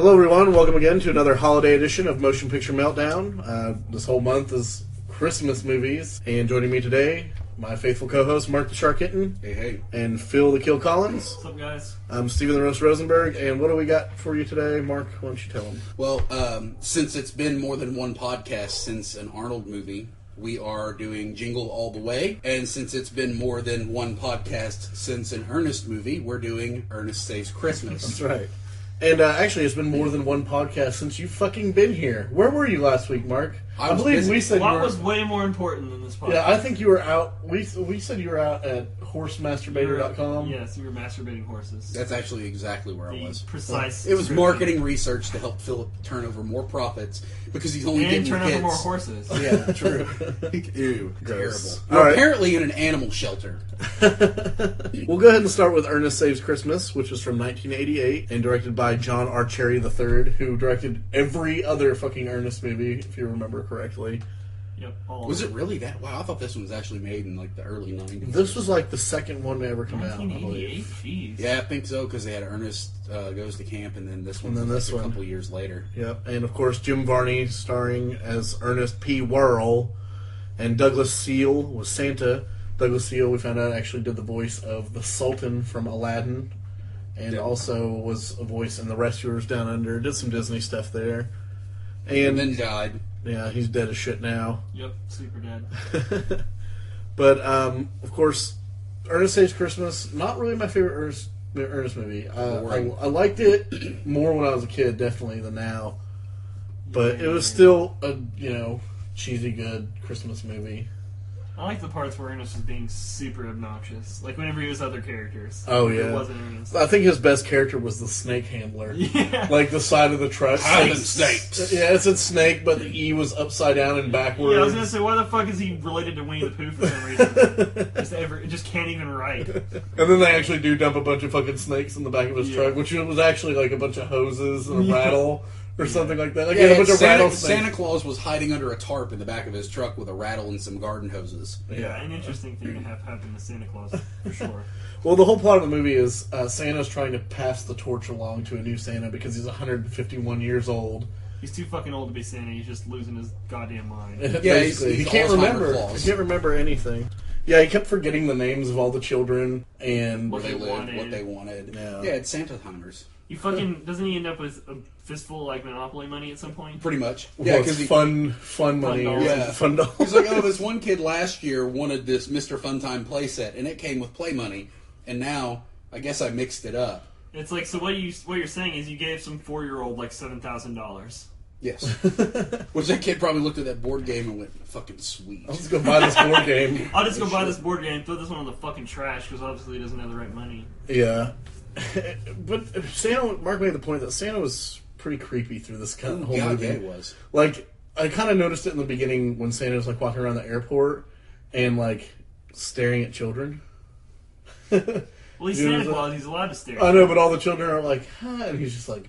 Hello everyone, welcome again to another holiday edition of Motion Picture Meltdown. This whole month is Christmas movies, and joining me today, my faithful co-host Mark the Shark Kitten. Hey. And Phil the Kill Collins. What's up, guys? I'm Steven the Roast Rosenberg, and what do we got for you today? Mark, why don't you tell them? Well, since it's been more than one podcast since an Arnold movie, we are doing Jingle All The Way. And since it's been more than one podcast since an Ernest movie, we're doing Ernest Saves Christmas. That's right. And actually, it's been more than one podcast since you've fucking been here. Where were you last week, Mark? I believe we said What was way more important than this podcast? Yeah, I think you were out. We said you were out at horsemasturbator.com. Yes, you were masturbating horses. That's actually exactly where I was. Precise. It was marketing research to help Philip turn over more profits because he's only getting turn hits. over more horses. Yeah, true. Ew, terrible. Gross. We're All right. apparently in an animal shelter. We'll go ahead and start with Ernest Saves Christmas, which was from 1988 and directed by John R. Cherry III, who directed every other fucking Ernest movie, if you remember correctly. Yep. Was it really that? Wow, I thought this one was actually made in like the early 90s. This was like the second one to ever come out, I 1988? believe. Jeez. Yeah, I think so, because they had Ernest Goes to Camp, and then this one And then was this like a one. couple years later. Yep, and of course Jim Varney starring as Ernest P. Worrell, and Douglas Seal was Santa. Douglas Seal, we found out, actually did the voice of the Sultan from Aladdin, and also was a voice in The Rescuers Down Under. Did some Disney stuff there. And then died. Yeah, he's dead as shit now. Yep, super dead. But, of course, Ernest Saves Christmas, not really my favorite Ernest movie. I liked it more when I was a kid, definitely, than now. But it was still a, cheesy good Christmas movie. I like the parts where Ernest was being super obnoxious. Like whenever he was other characters. Oh, It yeah. wasn't Ernest. I think his best character was the snake handler. Yeah. Like the side of the truck. Island snakes. Yeah, it said snake, but the E was upside down and backwards. Yeah, I was gonna say, why the fuck is he related to Winnie the Pooh for some reason? Just can't even write. And then they actually do dump a bunch of fucking snakes in the back of his Yeah. truck, which was actually like a bunch of hoses and a rattle or something like that. Like Yeah, a bunch of rattlesnakes. Santa Claus was hiding under a tarp in the back of his truck with a rattle and some garden hoses. Yeah, an interesting thing to have happen to Santa Claus, for sure. Well, the whole plot of the movie is Santa's trying to pass the torch along to a new Santa because he's 151 years old. He's too fucking old to be Santa. He's just losing his goddamn mind. Yeah, Basically, he's he can't Alzheimer's remember. Claus. He can't remember anything. Yeah, he kept forgetting the names of all the children and Where they What they lived, wanted. what they wanted. Yeah. Yeah, it's Santa-timers. He fucking doesn't he end up with a fistful of like Monopoly money at some point? Pretty much. yeah, Yeah, because because fun money. dolls. Yeah. Fun dolls. he's like, oh, this one kid last year wanted this Mr. Funtime playset, and it came with play money, and now I guess I mixed it up. It's like, so what you're saying is you gave some 4-year-old like $7,000. Yes. Which that kid probably looked at that board game and went, fucking sweet. I'll just go buy this board game. I'll just go buy this board game, throw this one on the fucking trash because obviously he doesn't have the right money. Yeah. But Mark made the point that Santa was pretty creepy through this kind of whole movie. Yeah, it was. Like, I kind of noticed it in the beginning when Santa was like walking around the airport and like staring at children. Well, he's You know, Santa Claus. He's allowed to stare. I know, but all the children are like, huh, and he's just like,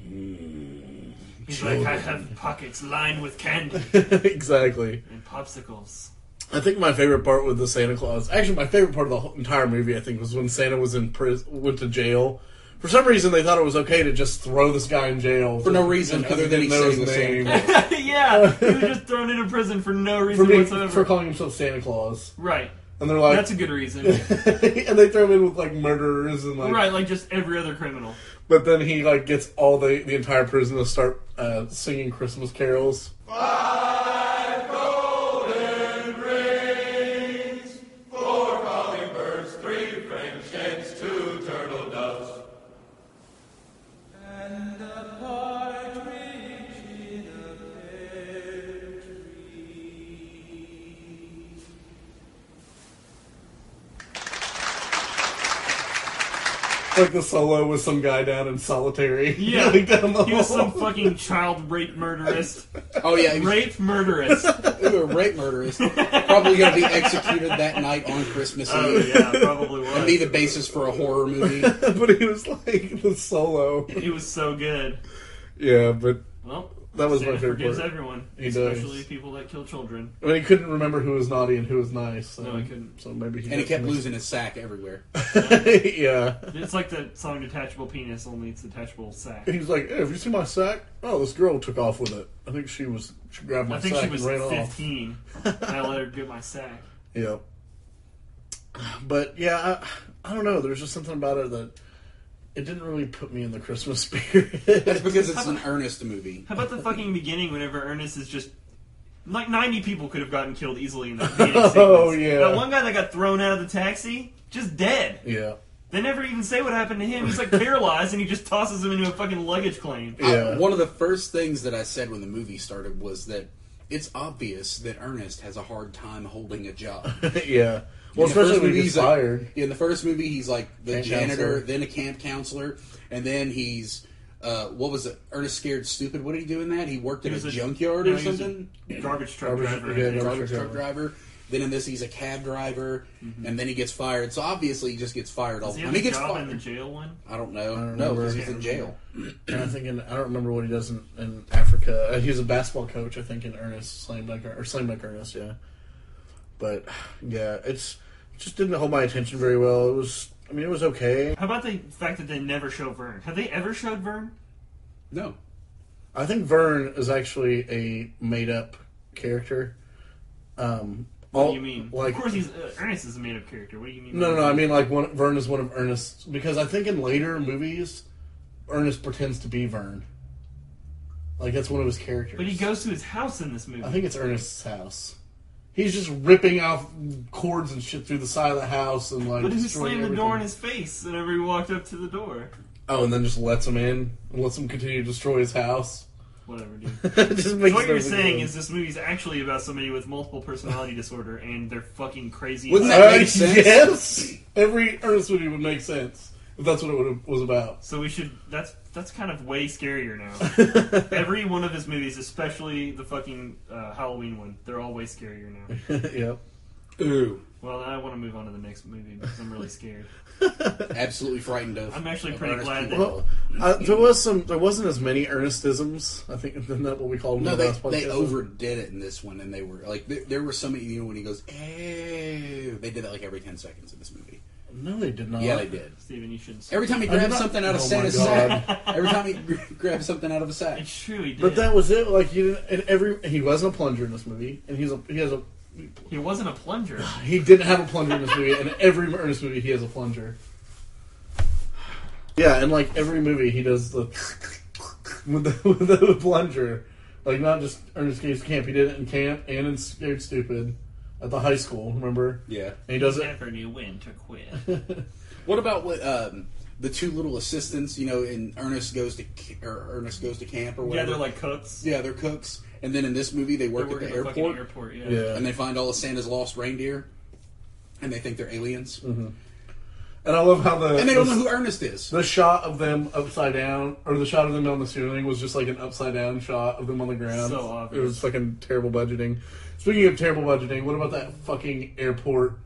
He's like, I have pockets lined with candy exactly. and popsicles. I think my favorite part with the Santa Claus, actually my favorite part of the whole entire movie, I think, was when Santa was in prison, went to jail. For some reason, they thought it was okay to just throw this guy in jail For no reason because other than he he didn't know said his he was name. Santa Yeah, he was just thrown into prison for no reason whatsoever. for calling himself Santa Claus. Right. And they're like, That's a good reason. and they throw him in with like murderers and like, Right, like just every other criminal. But then he like gets all the entire prison to start singing Christmas carols. 5 golden rings, 4 calling birds, 3 French hens, 2 turtle doves, and a partridge in a pear tree. Like the solo with some guy down in solitary. Yeah, Like, down the he was hall. some fucking child rape murderist. Oh, yeah. He was Rape murderist. a rape murderist. Probably going to be executed that night on Christmas Oh Eve. yeah, probably was. And be the basis for a horror movie. But he was like the solo. He was so good. Yeah, but Well, That was Santa my favorite forgives part. everyone, He especially does. people that kill children. I mean, he couldn't remember who was naughty and who was nice. So, No, he couldn't. So maybe And he got kept mixed. losing his sack everywhere. Yeah. It's like the song "Detachable Penis," only it's detachable sack. He's like, hey, have you seen my sack? Oh, this girl took off with it. I think she grabbed my I think sack she was and ran 15, and I let her get my sack. off. Yeah. But yeah, I don't know. There's just something about it that it didn't really put me in the Christmas spirit. That's because it's an Ernest movie. How about the fucking beginning whenever Ernest is just... Like, 90 people could have gotten killed easily in that beginning sequence. Oh, yeah. That one guy that got thrown out of the taxi, just dead. Yeah. They never even say what happened to him. He's like paralyzed and he just tosses him into a fucking luggage claim. Yeah. One of the first things that I said when the movie started was that it's obvious that Ernest has a hard time holding a job. Yeah. Well, In the first especially when movie, he he's gets fired. In the first movie, he's like the Camp janitor, counselor. then a camp counselor, and then he's what was it? Ernest Scared Stupid. What did he do in that? He worked at He was a a- junkyard no, or he was a something. Garbage truck Garbage- driver. yeah, I think. Garbage truck truck driver. Then in this, he's a cab driver, and then he gets fired. So obviously, he just gets fired all Does the he time. have He a gets job in the fired. jail one? I don't know. don't No, remember. because he's in jail. And I'm thinking, I don't remember what he does in Africa. He was a basketball coach, I think, in Ernest, Slam Dunk Ernest, yeah. But, yeah, it just didn't hold my attention very well. It was okay. How about the fact that they never show Vern? Have they ever showed Vern? No. I think Vern is actually a made-up character. What do you mean? Like, Of course, Ernest is a made-up character. What do you mean? No, I mean, like, Vern is one of Ernest's... Because I think in later movies, Ernest pretends to be Vern. Like, that's one of his characters. But he goes to his house in this movie. I think it's Ernest's house. He's just ripping off cords and shit through the side of the house and, like, But who destroying slammed the door in everything. his face whenever he walked up to the door? Oh, and then just lets him in and lets him continue to destroy his house. Whatever, dude. Just So makes what you're no saying sense. is this movie's actually about somebody with multiple personality disorder and they're fucking crazy. Wouldn't that make sense? Yes! Every Ernest movie would make sense if that's what it was about. So we should... That's kind of way scarier now. Every one of his movies, especially the fucking Halloween one, they're all way scarier now. Yep. Ooh. Well, I want to move on to the next movie because I'm really scared. Absolutely frightened of. I'm actually of pretty Ernest glad P. that- Worrell. There wasn't as many Ernestisms. I think isn't that what we called them? No, in the they last podcast? overdid it in this one, and they were like, there were so many. You know, when he goes, "Ew," they did that like every 10 seconds in this movie. No, they did not. Yeah, they did. Steven, you shouldn't. Every time he I did grabs not- something out of Oh Santa's my sack. God. Every time he grabs something out of a sack. It's true, he did. But that was it. Like he wasn't a plunger in this movie, and He wasn't a plunger. he didn't have a plunger in this movie. And every Ernest movie, he has a plunger. Yeah, and like every movie, he does the with the plunger. Like not just Ernest Saves Camp. He did it in Camp and in Scared Stupid at the high school. Remember? Yeah. And he does it. Never knew when to quit. What about the two little assistants? You know, in Ernest Goes to Camp or whatever. Yeah, they're like cooks. Yeah, they're cooks. And then in this movie, they work They at the at fucking airport, airport, yeah. Yeah. and they find all of Santa's lost reindeer, and they think they're aliens, And I love how and they don't know who Ernest is. the shot of them upside down, or the shot of them on the ceiling, was just like an upside down shot of them on the ground. So obvious. It was fucking terrible budgeting. Speaking of terrible budgeting, what about that fucking airport?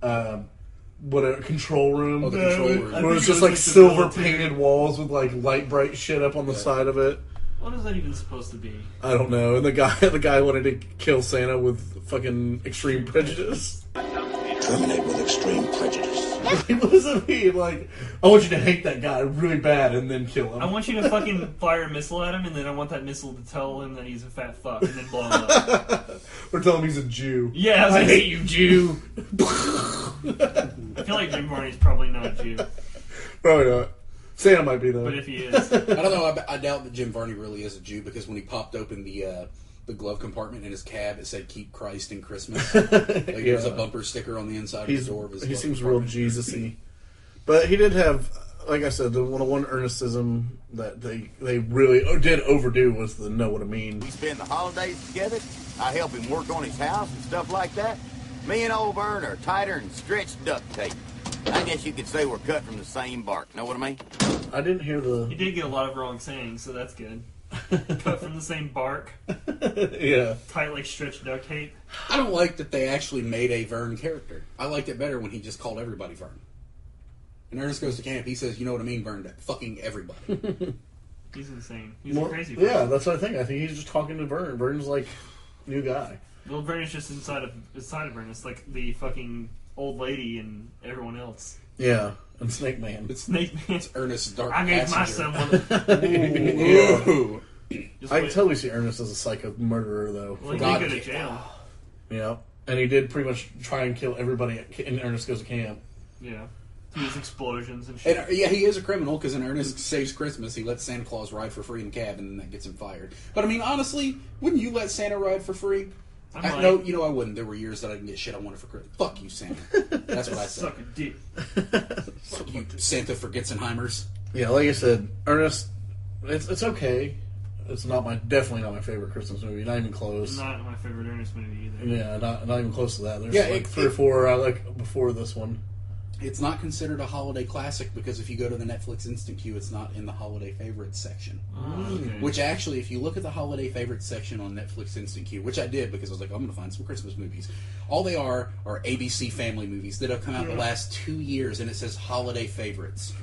What a control room. Oh, the control room. I Where think it's it just was like the silver military. painted walls with like light bright shit up on the side of it. What is that even supposed to be? I don't know. And the guy wanted to kill Santa with fucking extreme prejudice. Terminate with extreme prejudice. What does it mean? Like, I want you to hate that guy really bad and then kill him. I want you to fucking fire a missile at him, and then I want that missile to tell him that he's a fat fuck, and then blow him up. Or tell him he's a Jew. Yeah, I was I like, hate you, Jew. I feel like Jim Varney's probably not a Jew, Probably not. Santa might be though. but if he is, I don't know. I doubt that Jim Varney really is a Jew because when he popped open the glove compartment in his cab, it said "Keep Christ in Christmas." Like there was a bumper sticker on the inside of the door of his. He glove seems real compartment. Jesus-y. But he did have, like I said, the one Ernestism that they really did overdo was the know what I mean. We spend the holidays together. I help him work on his house and stuff like that. Me and old Vern are tighter than stretched duct tape. I guess you could say we're cut from the same bark. Know what I mean? I didn't hear he the... did get a lot of wrong sayings, so that's good. Cut from the same bark, Yeah. tight like stretched duct tape. I don't like that they actually made a Vern character. I liked it better when he just called everybody Vern. And Ernest Goes to Camp, he says, "You know what I mean, Vern, to fucking everybody." He's insane. He's Well, a crazy person. yeah, that's what I think. I think he's just talking to Vern. Vern's like, new guy. Well, Vern's just inside of Vern. It's like the fucking old lady and everyone else. Yeah, and Snake Man. It's Snake Man. Ernest's dark I gave my passenger. son one. Yeah. Ooh. Just I can wait. totally see Ernest as a psycho murderer, though. Well, he God. did go to jail. Yeah, and he did pretty much try and kill everybody in Ernest Goes to Camp. Yeah. To use explosions and shit. And, yeah, he is a criminal because in Ernest Saves Christmas, he lets Santa Claus ride for free in cab, and then that gets him fired. But I mean, honestly, wouldn't you let Santa ride for free? I might. No, you know I wouldn't. There were years that I didn't get shit I wanted for Christmas. Fuck you, Santa. That's what I said. Suck a dick. Fuck you, Santa for Getzenheimers. Yeah, like I said, Ernest, it's okay. It's definitely not my favorite Christmas movie. Not even close. Not my favorite Ernest movie either. Yeah, not even close to that. There's Yeah, like three or four I like before this one. It's not considered a holiday classic because if you go to the Netflix Instant Queue, it's not in the holiday favorites section. Oh, okay. Which actually, if you look at the holiday favorites section on Netflix Instant Queue, which I did because I was like, I'm going to find some Christmas movies. All they are ABC family movies that have come out in the last 2 years, and it says holiday favorites.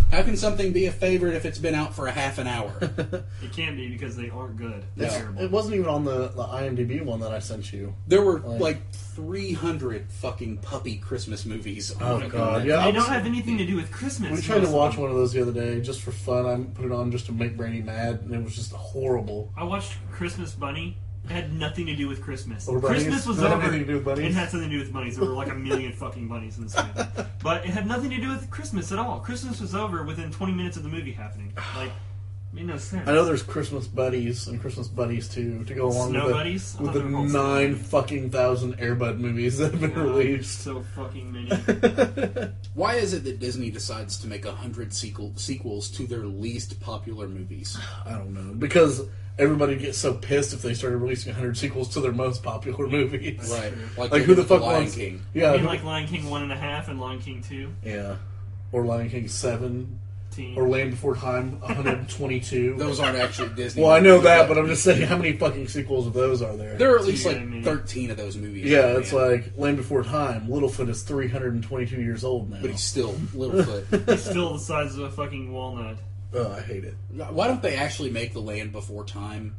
How can something be a favorite if it's been out for a half an hour? It can't be because they aren't good. They're No. terrible. It wasn't even on the IMDb one that I sent you. There were Like- like 300 fucking puppy Christmas movies. Oh, on God, Netflix. yeah. They don't have anything to do with Christmas. We tried to most of watch them. one of those the other day just for fun. I put it on just to make Brandy mad, and it was just horrible. I watched Christmas Bunny. It had nothing to do with Christmas. Or bunnies? Christmas was Does it have over. anything to do with bunnies? It had something to do with bunnies. There were like a million fucking bunnies in this movie. But it had nothing to do with Christmas at all. Christmas was over within 20 minutes of the movie happening. Like, it made no sense. I know there's Christmas Buddies and Christmas Buddies 2 to go along Snow with Buddies? I with thought the they were called Snow 9 Buddies. fucking thousand Airbud movies that have been God, released. So fucking many. Why is it that Disney decides to make 100 sequels to their least popular movies? I don't know. Because everybody gets so pissed if they started releasing 100 sequels to their most popular movies. Right. Like they who did the with fuck Lion wants... King. Yeah. I mean, like Lion King 1.5 and Lion King 2. Yeah. Or Lion King 7. Teen. Or Land Before Time 122. Those aren't actually Disney. Well, I know movies, that, but I'm just saying how many fucking sequels of those are there? There are at least Yeah, like I mean- 13 of those movies. Yeah, it's man. like Land Before Time. Littlefoot is 322 years old now. But he's still Littlefoot. He's still the size of a fucking walnut. Oh, I hate it. Why don't they actually make the Land Before Time,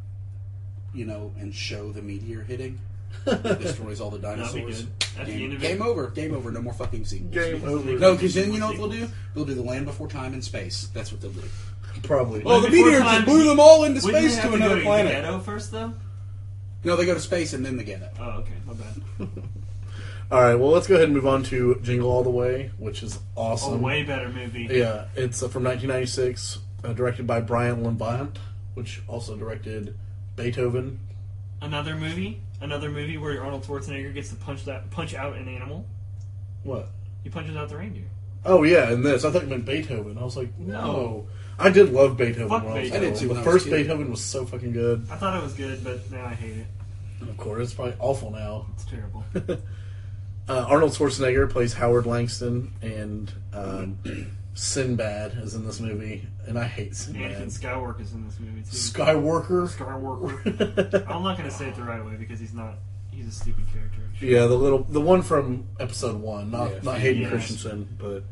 and show the meteor hitting? It destroys all the That'd be dinosaurs. good. At the end of it. Game over. Game over. No more fucking sequels. Game over. No, because then you know what they'll do? They'll do the Land Before Time in space. That's what they'll do. Probably. Oh, the Before meteor Time- just blew them all into Wouldn't they space have to go another The planet. ghetto first, though? No, they go to space and then the ghetto. Oh, okay. My bad. All right, well, let's go ahead and move on to Jingle All The Way, which is awesome. A way better movie. Yeah, it's from 1996, directed by Brian Levant, which also directed Beethoven. Another movie where Arnold Schwarzenegger gets to punch out an animal. What? He punches out the reindeer. Oh, yeah, and this. I thought you meant Beethoven. I was like, no. I did love Beethoven Fuck when I was Beethoven. I did too little. when The I was first a kid. Beethoven was so fucking good. I thought it was good, but now I hate it. Of course, it's probably awful now. It's terrible. Arnold Schwarzenegger plays Howard Langston, and Sinbad is in this movie, and I hate Sinbad. Anakin Skywalker is in this movie too. Skywalker? Skywalker. I'm not going to say it the right way because he's a stupid character. Yeah, the one from episode 1, not Yeah, Hayden yes. Christensen, but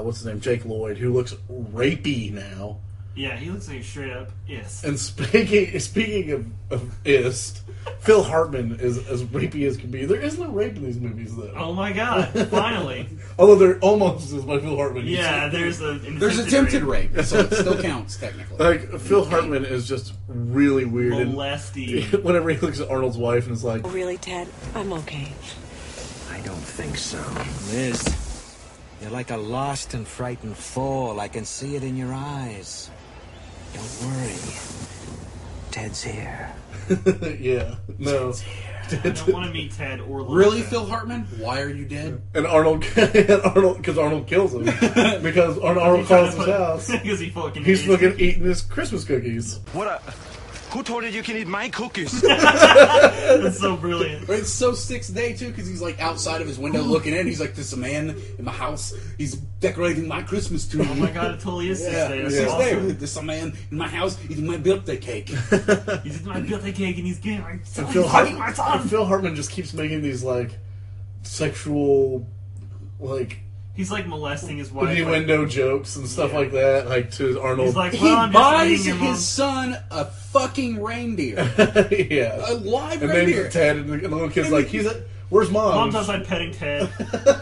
what's his name, Jake Lloyd, who looks rapey now. Yeah, he looks like a straight up ist. And speaking of ist, Phil Hartman is as rapey as can be. There is no rape in these movies, though. Oh my god! Finally. Although they're almost as by Phil Hartman. Yeah, there's There's attempted rape, so it still counts, technically. Like, Phil Hartman is just really weird. And Molesty. whenever he looks at Arnold's wife and is like, Really, Ted? I'm okay. I don't think so. Liz, you're like a lost and frightened foal. I can see it in your eyes. Don't worry. Ted's here. yeah, no. I don't want to meet Ted or Lisa. Really, Phil Hartman? Why are you dead? And Arnold, because Arnold kills him. Because Arnold calls his house. Because he fucking He's hates fucking eating his Christmas cookies. Who told you you can eat my cookies? That's so brilliant. But it's so 6th day, too, because he's, like, outside of his window looking in. He's like, there's a man in my house. He's decorating my Christmas tree. Oh my god, it totally is 6th day. That's 6th day. awesome. There's a man in my house eating my birthday cake. He's eating my birthday cake and he's getting my son. And Phil, He's fucking my son. Phil Hartman just keeps making these, like, sexual, like, He's like molesting his The wife. innuendo jokes and stuff like that, like to Arnold. He's like, He well, I'm just buys eating your his mom. son a fucking reindeer. yeah. A live And reindeer. then Ted and the little kid's like, where's mom? Mom's outside petting Ted.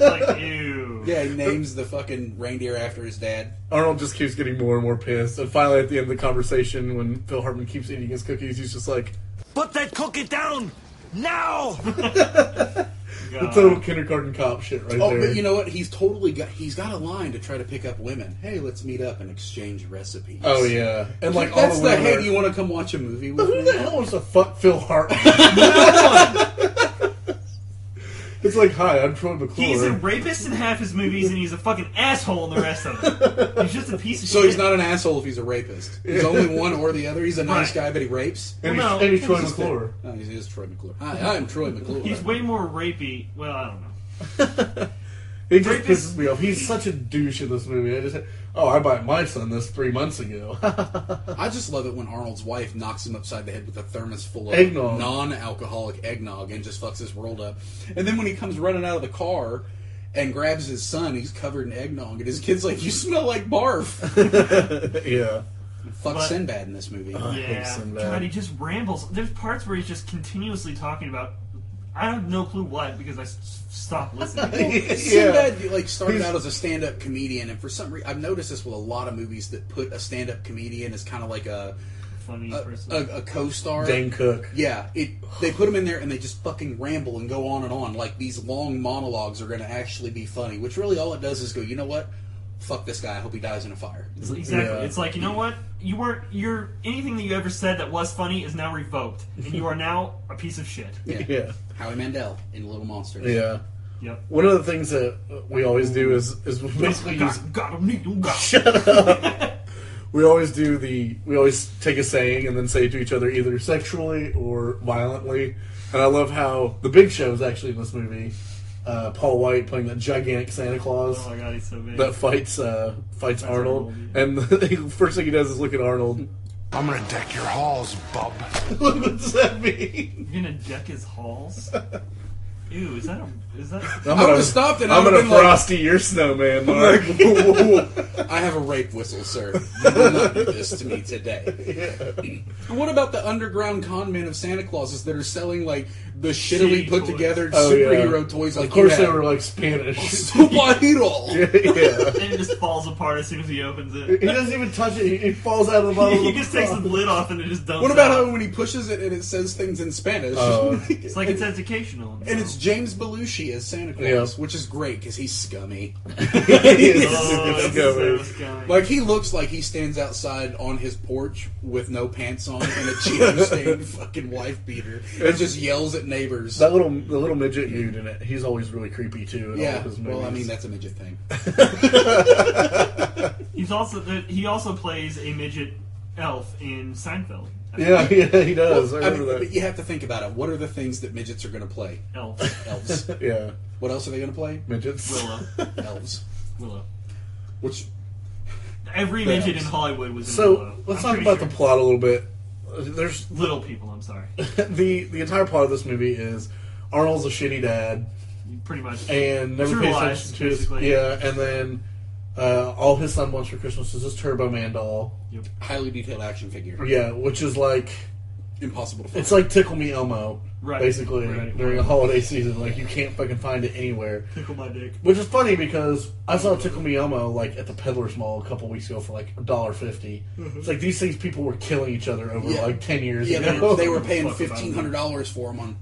Like, ew. Yeah, he names the fucking reindeer after his dad. Arnold just keeps getting more and more pissed. And finally, at the end of the conversation, when Phil Hartman keeps eating his cookies, he's just like, Put that cookie down now! the total kindergarten cop shit right Oh, there. but you know what? He's got a line to try to pick up women. Hey, let's meet up and exchange recipes. Oh, yeah. And like, all That's the the, women hey, are- do you want to come watch a movie with Who me? the hell wants to fuck Phil Hartman? It's like, hi, I'm Troy McClure. He's a rapist in half his movies, and he's a fucking asshole in the rest of them. He's just a piece of So shit. he's not an asshole if he's a rapist. He's only one or the other. He's a nice Right. guy, but he rapes. And Well, he's, and he's no, Troy it's just McClure. Oh, he is Troy McClure. Hi, I'm Troy McClure. He's way more rapey. Well, I don't know. He just Rapist- pisses me off. He's such a douche in this movie. I bought my son this 3 months ago. I just love it when Arnold's wife knocks him upside the head with a thermos full of Eggnog. non-alcoholic eggnog and just fucks his world up. And then when he comes running out of the car and grabs his son, he's covered in eggnog, and his kid's like, "You smell like barf." yeah. Fuck But- Sinbad in this movie. hate Yeah, Sinbad. God, he just rambles. There's parts where he's just continuously talking about. I have no clue what because I stopped listening. Sinbad started out as a stand-up comedian, and for some reason, I've noticed this with a lot of movies that put a stand-up comedian as kind of like a Funny person. a co-star. Dane Cook. Yeah, they put him in there and they just fucking ramble and go on and on like these long monologues are going to actually be funny. Which really all it does is go, you know what? Fuck this guy. I hope he dies in a fire. Exactly. Yeah. It's like, you know what? You're anything that you ever said that was funny is now revoked, and you are now a piece of shit. Yeah. Howie Mandel in Little Monsters. Yeah. Yep. One of the things that we always do is basically use. Got him, need him, got him. Shut up. We always take a saying and then say it to each other either sexually or violently. And I love how the Big Show is actually in this movie. Paul White playing that gigantic Santa Claus Oh my god, he's so big. that fights Arnold. Arnold, yeah. And the first thing he does is look at Arnold. I'm gonna deck your halls, bub. What does that mean? You're gonna deck his halls? Ew, is that? I would've stopped and I I'm would've gonna been like- frosty your snowman, Mark. I have a rape whistle, sir. You will not do this to me today. What about the underground con men of Santa Clauses that are selling like the shittily Shitty put toys. together Oh, yeah. superhero toys? Like Of course, you they have. were like Spanish. Superhero. yeah. And it just falls apart as soon as he opens it. He doesn't even touch it. He falls out of the bottom. He of just takes the lid off and it just dumps What about out. how when he pushes it and it says things in Spanish? It's like it's educational. And it's James Belushi as Santa Claus, which is great because he's scummy. He is Oh, super it's scummy. so scummy. Like he looks like he stands outside on his porch with no pants on and a Cheeto stained fucking wife beater and just yells at neighbors. The little midget dude in it. He's always really creepy too. In all Yeah, of his movies. well, I mean that's a midget thing. He also plays a midget elf in Seinfeld. yeah, he does. Well, I remember but that. you have to think about it. What are the things that midgets are going to play? Elf. Elves. Yeah, What else are they going to play? midgets. Willow. Elves. Willow. Which Every midget in Hollywood was in So Willow. let's I'm talk pretty about sure. the plot a little bit. There's Little people, I'm sorry. the entire plot of this movie is Arnold's a shitty dad Pretty much. and never True pays lies, attention to his basically. and then all his son wants for Christmas is this Turbo Man doll. highly detailed action figure. Yeah, which is like Impossible to find. it's like Tickle Me Elmo, Right. basically Right. during a holiday season. Like you can't fucking find it anywhere. Tickle my dick. Which is funny because I saw Tickle Me Elmo like at the Peddler's Mall a couple weeks ago for like $1.50. It's like these things people were killing each other over Yeah. like 10 years Yeah, ago. they were paying Fuck about $1,500 for them on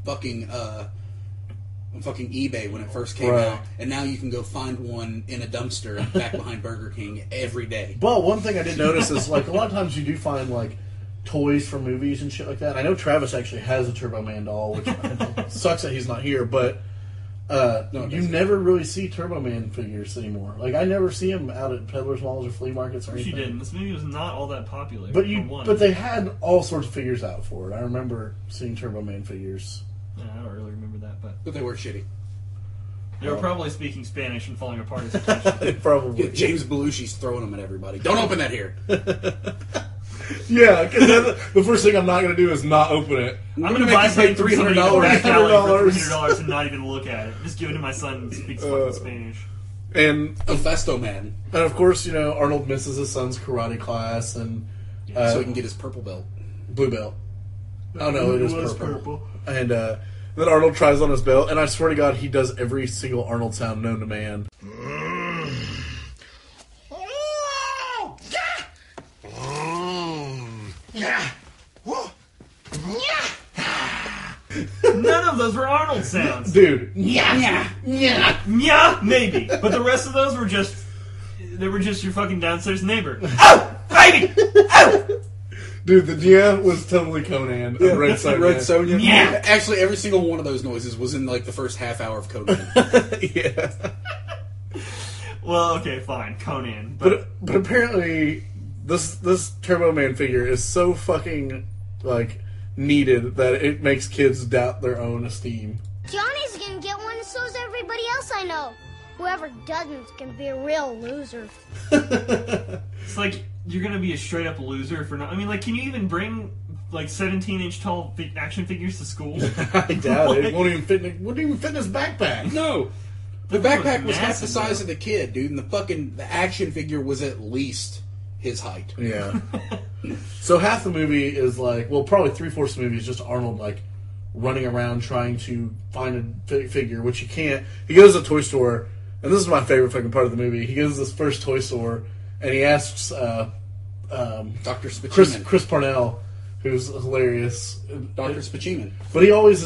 fucking eBay when it first came Right. out, and now you can go find one in a dumpster back behind Burger King every day. But one thing I did notice is like a lot of times you do find like toys from movies and shit like that. I know Travis actually has a Turbo Man doll, which sucks that he's not here, but No, it you doesn't. never really see Turbo Man figures anymore. Like I never see them out at peddlers malls or flea markets or She anything. didn't. This movie was not all that popular. But for one. but they had all sorts of figures out for it. I remember seeing Turbo Man figures. Yeah, I don't really remember that, but But they were shitty. they were probably speaking Spanish and falling apart as attention. Probably. Yeah, James Belushi's throwing them at everybody. Don't open that here. Yeah, because the first thing I'm not going to do is not open it. I'm gonna going to make buy you pay something from somebody in the $300. back alley for $300. $300 and not even look at it. Just give it to my son who speaks fucking Spanish. And Festo Man. And of course, you know, Arnold misses his son's karate class, and so he can get his purple belt. Blue belt. Oh no, it is was purple. And then Arnold tries on his belt, and I swear to God, he does every single Arnold sound known to man. None of those were Arnold sounds. Dude. Yeah, maybe. But the rest of those were just... They were just your fucking downstairs neighbor. Oh, baby! Oh! Dude, the yeah was totally Conan. Yeah, Red Sonja. Yeah. Actually, every single one of those noises was in, like, the first half hour of Conan. Yeah. Well, okay, fine. Conan. But apparently, this Turbo Man figure is so fucking, like, needed that it makes kids doubt their own esteem. Johnny's gonna get one, and so is everybody else I know. Whoever doesn't can be a real loser. It's like, you're gonna be a straight up loser for not... I mean, like, can you even bring, like, 17-inch tall action figures to school? I doubt it. It wouldn't even fit in his backpack. No. The backpack was half the size of the kid, dude, and the action figure was at least his height. Yeah. So half the movie is like, well, probably 3/4 of the movie is just Arnold, like, running around trying to find a figure, which he can't. He goes to a toy store, and this is my favorite fucking part of the movie. He goes to this first toy store, and he asks Dr. Spaceman. Chris Parnell, who's hilarious. Dr. Spaceman. But he's always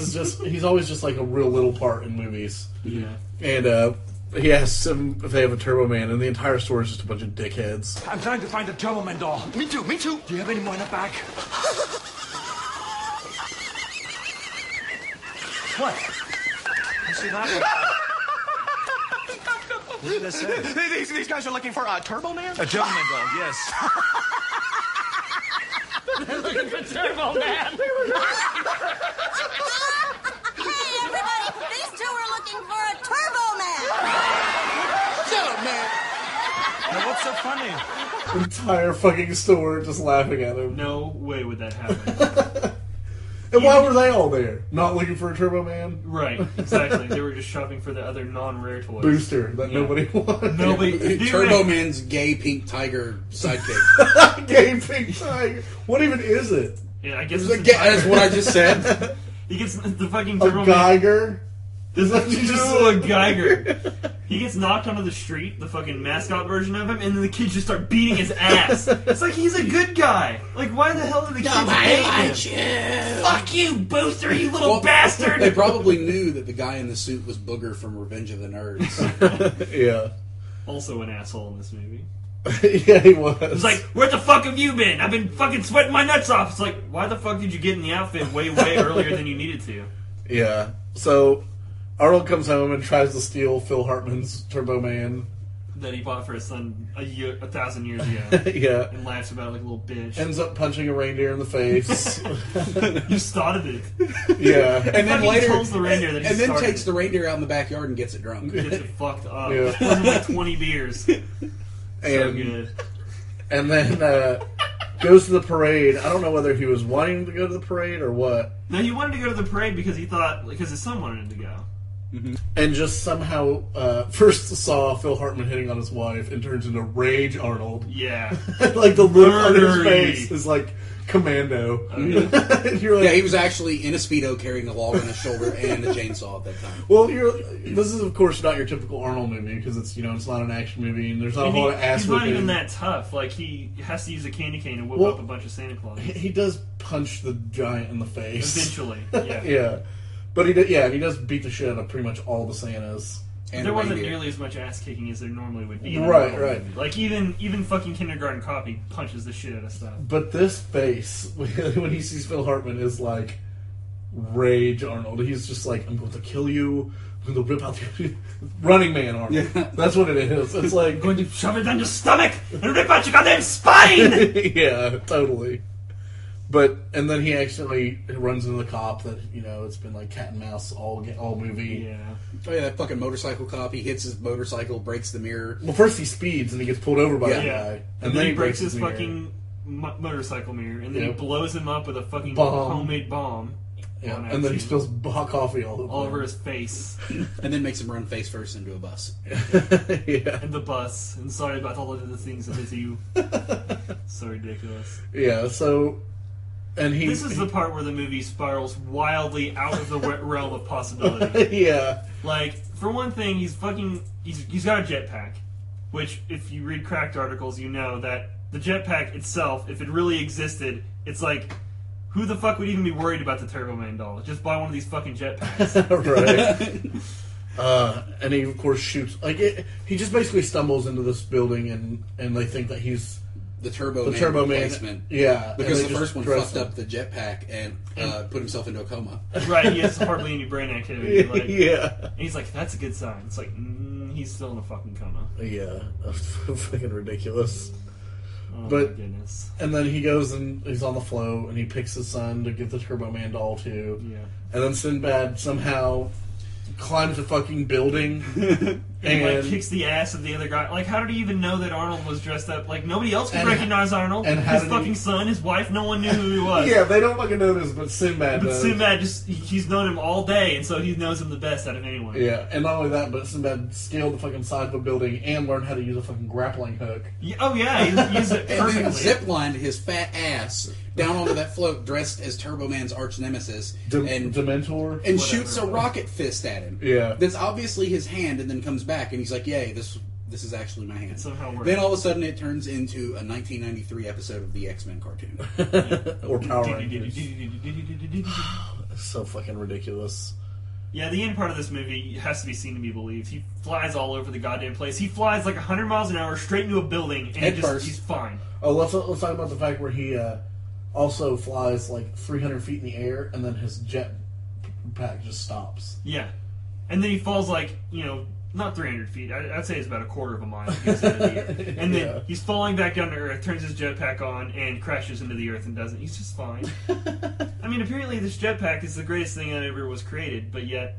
just like a real little part in movies. Yeah. And he asks him if they have a Turbo Man, and the entire store is just a bunch of dickheads. I'm trying to find a Turbo Man doll. Me too. Do you have any more in the back? What? You see that? What did I say? These guys are looking for a Turbo Man? A Turbo Man doll, yes. They're looking for Turbo Man. Hey, everybody! These two are looking for a Turbo Man. Shut up, man. Now, what's so funny? The entire fucking store just laughing at him. No way would that happen. And why were they all there? Not looking for a Turbo Man? Right, exactly. They were just shopping for the other non-rare toys. Booster that nobody wanted. Nobody. Turbo Man's gay pink tiger sidekick. Gay pink tiger. What even is it? Yeah, I guess That's what I just said. He gets the fucking A Turbo Geiger? Is that a Geiger? He gets knocked onto the street, the fucking mascot version of him, and then the kids just start beating his ass. It's like he's a good guy. Like, why the hell did the kids hate him? Fuck you, Booster, you little bastard! They probably knew that the guy in the suit was Booger from Revenge of the Nerds. Yeah. Also an asshole in this movie. Yeah, he was. It's like, where the fuck have you been? I've been fucking sweating my nuts off. It's like, why the fuck did you get in the outfit way earlier than you needed to? Yeah. So Arnold comes home and tries to steal Phil Hartman's Turbo Man. That he bought for his son 1,000 years ago. Yeah. And laughs about it like a little bitch. Ends up punching a reindeer in the face. You started it. Yeah. And then later, tells the reindeer that he and then started takes it. the reindeer out in the backyard and gets it drunk. Gets it fucked up. Yeah. It wasn't like 20 beers. So good. And then goes to the parade. I don't know whether he was wanting to go to the parade or what. No, he wanted to go to the parade because he thought, because his son wanted him to go. Mm-hmm. And just somehow first saw Phil Hartman hitting on his wife and turns into Rage Arnold. Yeah. Like the look on his Murdery. face is like Commando. And you're like, Yeah, he was actually in a Speedo carrying a log on his shoulder and a chainsaw at that time. well, this is of course not your typical Arnold movie because it's it's not an action movie and there's not a whole lot of ass He's not whipping. even that tough. Like, he has to use a candy cane to whip Well, up a bunch of Santa Claus. He does punch the giant in the face. Eventually, yeah. Yeah. But he does beat the shit out of pretty much all the Santas. And there wasn't reindeer. nearly as much ass kicking as there normally would be. Right. Like, even fucking Kindergarten Cop, he punches the shit out of stuff. But this face, when he sees Phil Hartman, is like Rage Arnold. He's just like, I'm going to kill you. I'm going to rip out your... Running Man Arnold. Yeah. That's what it is. It's like... I'm going to shove it down your stomach and rip out your goddamn spine! Yeah, totally. But, and then he accidentally runs into the cop that, it's been like cat and mouse all movie. Yeah. Oh yeah, that fucking motorcycle cop. He hits his motorcycle, breaks the mirror. Well, first he speeds and he gets pulled over by the Yeah. guy. And then he breaks his mirror. fucking motorcycle mirror, and then he Yep. blows him up with a fucking Bomb. homemade bomb. Yeah, on and then he accident. spills hot coffee all over him. his face. And then makes him run face first into a bus. Yeah. And the bus. And sorry about all of the things that hit you. So ridiculous. Yeah, so... And This is the part where the movie spirals wildly out of the realm of possibility. Yeah. Like, for one thing, he's got a jetpack. Which, if you read cracked articles, you know that the jetpack itself, if it really existed, it's like... Who the fuck would even be worried about the Turbo Man doll? Just buy one of these fucking jetpacks. Right. And he, of course, shoots... he just basically stumbles into this building, and they think that he's... The Turbo Man replacement. Yeah. Because the first one fucked up the jetpack and put himself into a coma. Right, he has hardly any brain activity. Like, yeah. And he's like, that's a good sign. It's like, he's still in a fucking coma. Yeah. That's fucking ridiculous. Oh But, my goodness. And then he goes and he's on the float and he picks his son to give the Turbo Man doll to. Yeah. And then Sinbad somehow climbs a fucking building and like kicks the ass of the other guy. Like, how did he even know that Arnold was dressed up? Like, nobody else could recognize Arnold. And his fucking son, his wife, no one knew who he was. Yeah, they don't fucking notice, but Sinbad does. Sinbad he's known him all day, and so he knows him the best out of anyone. Yeah, and not only that, but Sinbad scaled the fucking side of a building and learned how to use a fucking grappling hook. Yeah, oh yeah, he used it perfectly. And then ziplined his fat ass down onto that float dressed as Turbo Man's arch nemesis and Dementor and shoots a rocket fist at him. Yeah. That's obviously his hand, and then comes back and he's like, yay, this is actually my hand. It somehow works. Then all of a sudden it turns into a 1993 episode of the X-Men cartoon. Or Power Rangers. It's so fucking ridiculous. Yeah, the end part of this movie has to be seen to be believed. He flies all over the goddamn place. He flies like 100 miles an hour straight into a building, and he's fine. Oh, let's talk about the fact where he also flies like 300 feet in the air, and then his jet pack just stops. Yeah. And then he falls like, not 300 feet. I'd say it's about a quarter of a mile. He gets into the air. And then he's falling back down to Earth, turns his jetpack on, and crashes into the Earth and doesn't. He's just fine. I mean, apparently this jetpack is the greatest thing that ever was created, but yet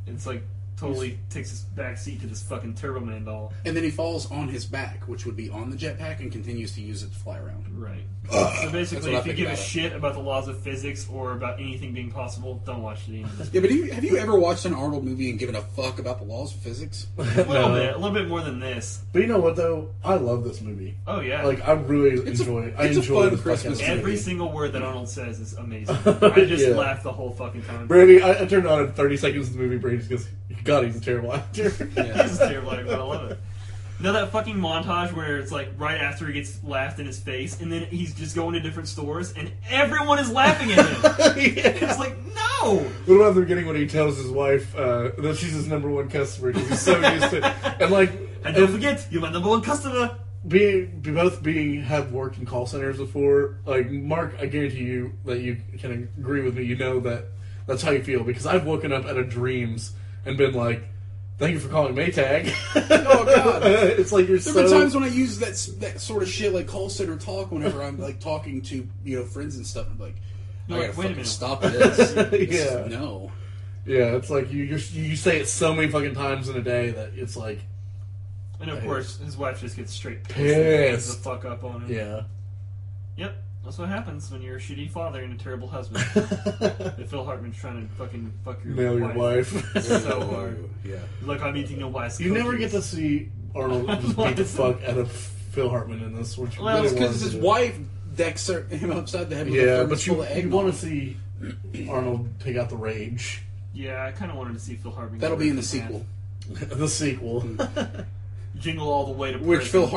it's like totally takes his back seat to this fucking Turbo Man doll. And then he falls on his back, which would be on the jetpack, and continues to use it to fly around. Right. So basically, if you give a shit about the laws of physics or about anything being possible, don't watch the end of this. Yeah, but have you ever watched an Arnold movie and given a fuck about the laws of physics? A little bit more than this. But you know what though? I love this movie. Oh yeah. Like I really enjoy it. I enjoy the Christmas fucking Every single word that Arnold says is amazing. I just laughed the whole fucking time. Brady, I turned on in 30 seconds of the movie. Brady just goes, God, he's a terrible actor. Yeah, he's a terrible actor, but I love it. You know that fucking montage where it's like right after he gets laughed in his face, and then he's just going to different stores, and everyone is laughing at him. It's like, no! What about the beginning when he tells his wife that she's his number one customer because he's so used to it. And don't forget, you're my number one customer. Have worked in call centers before. Like, Mark, I guarantee you that you can agree with me. You know that that's how you feel, because I've woken up out of dreams and been like, thank you for calling Maytag. Oh god! It's like There have been times when I use that sort of shit, like call center talk, whenever I'm like talking to friends and stuff. I'm like, I gotta fucking stop this. Yeah. No. Yeah, it's like you say it so many fucking times in a day that it's like. And of course, his wife just gets straight pissed the fuck up on him. Yeah. Yep. That's what happens when you're a shitty father and a terrible husband. And Phil Hartman's trying to fucking fuck your Nail your wife. So hard. Yeah. Like, I'm eating no wise You never get to see Arnold just beat the fuck out of Phil Hartman in this, which well, it's because his wife decks him upside the head with a yeah, thermos but you full of egg. want to see Arnold take out the rage. Yeah, I kind of wanted to see Phil Hartman. That'll be in the sequel. The sequel. Jingle All The Way to Which Prison.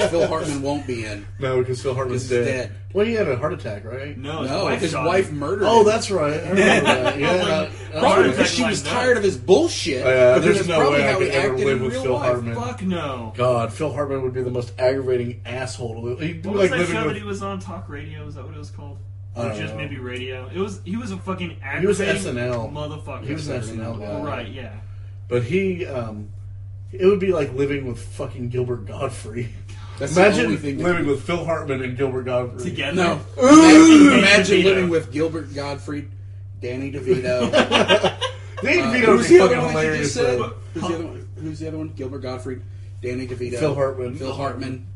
Phil Hartman won't be in. No, because Phil Hartman's dead. Well, he had a heart attack, right? No, his wife murdered him. Oh, that's right. I remember that. Yeah, probably because she was tired of his bullshit. There's that's no probably way I how could he ever acted live in with real Phil life. Hartman. Fuck no. God, Phil Hartman would be the most aggravating asshole. He'd be What was like that living show with. that he was on? Talk Radio? Is that what it was called? I Or don't just know. maybe radio? He was a fucking He was aggravating SNL. motherfucker. He was an SNL guy. Right, yeah. But it would be like living with fucking Gilbert Gottfried. That's the only Imagine thing living with Phil Hartman and Gilbert Gottfried. Together? No. Imagine living with Gilbert Gottfried, Danny DeVito. Danny DeVito who's would the be other fucking one that you hilarious. just said? though. Who's the other one? Gilbert Gottfried, Danny DeVito, Phil Hartman. Phil Hartman.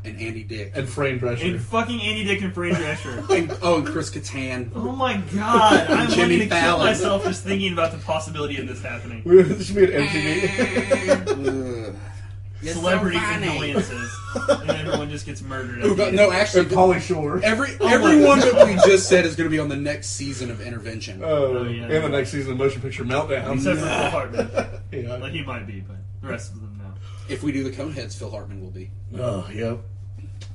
And Andy Dick. And Frame Drescher. And fucking Andy Dick and Frame Drescher. And Chris Kattan. Oh my god. I'm Jimmy wanting to kill Fallon. myself just thinking about the possibility of this happening. This should be an MTV. Celebrity condolences. And everyone just gets murdered. Oh, God, no, actually, Pauly Shore. Everyone that we just said is going to be on the next season of Intervention. Oh, yeah. And the next season of Motion Picture Meltdown. Except for Phil Hartman. Yeah. Like, he might be, but the rest of them, no. If we do the Coneheads, Phil Hartman will be. Oh, yep.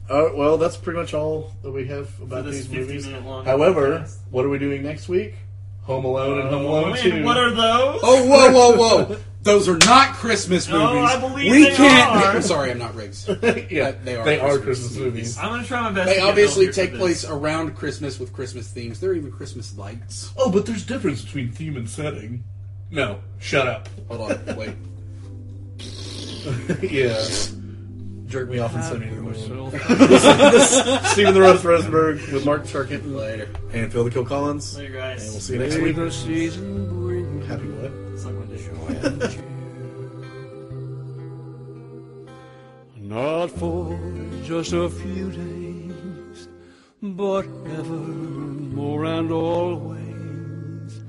Well, that's pretty much all that we have about this these movies. 50-minute-long However, podcast. what are we doing next week? Home Alone and Home Alone 2. What are those? Oh, whoa. Those are not Christmas movies. No, I believe we they can't. are. I'm sorry, I'm not Riggs. Yeah, they are Christmas movies. I'm going to try my best They to get obviously Bill here take for place this. around Christmas with Christmas themes. They're even Christmas lights. Oh, but there's difference between theme and setting. No, shut up. Hold on, wait. Yeah. Jerk me off and send me to the moon. Stephen the Rose Rosenberg with Mark Charkin. Later. And Phil the Kill Collins. Later, guys. And we'll see you next week. Happy what? Suck my dick. Not for just a few days, but evermore and always,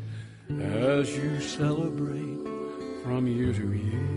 as you celebrate from year to year.